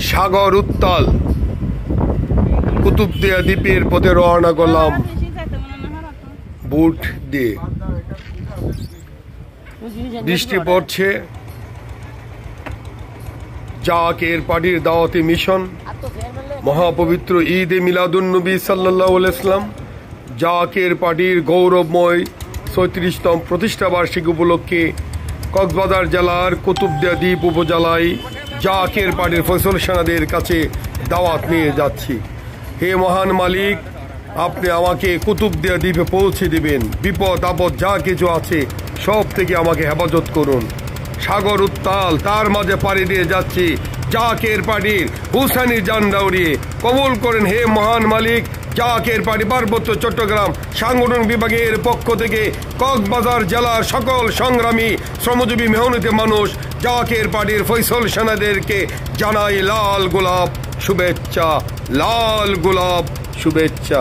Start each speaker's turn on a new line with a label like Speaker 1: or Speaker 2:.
Speaker 1: সাগর উত্তাল, কুতুবদিয়া দ্বীপের পথে রওনা করলাম বুট দিয়ে। বৃষ্টি পড়ছে। জাকের পার্টির দাওয়াতি মিশন, মহাপবিত্র ঈদে মিলাদুন্নবী সাল্লাল্লাহু আলাইহি ওয়াসাল্লাম, জাকের পার্টির গৌরবময় ৩৬তম প্রতিষ্ঠা বার্ষিকী উপলক্ষে কক্সবাজার জেলার কুতুবদিয়া দ্বীপ উপজেলায় জাকের পার্টির ফয়সল সেনাদের কাছে দাওয়াত নিয়ে যাচ্ছি। হে মহান মালিক, আপনি আমাকে কুতুবদিয়া দ্বীপে পৌঁছে দিবেন। বিপদ আপদ যা কিছু আছে সব থেকে আমাকে হেফাজত করুন। সাগর উত্তাল, তার মাঝে পাড়ি দিয়ে যাচ্ছি জাকের পার্টির হুসাইনি জান্ডা উড়িয়ে। কবুল করেন হে মহান মালিক। জাকের পার্টি পার্বত্য চট্টগ্রাম সাংগঠনিক বিভাগের পক্ষ থেকে কক্সবাজার জেলার সকল সংগ্রামী শ্রমজীবী মেহনতি মানুষ জাকের পার্টির ফয়সল সেনাদেরকে জানাই লাল গোলাপ শুভেচ্ছা, লাল গোলাপ শুভেচ্ছা।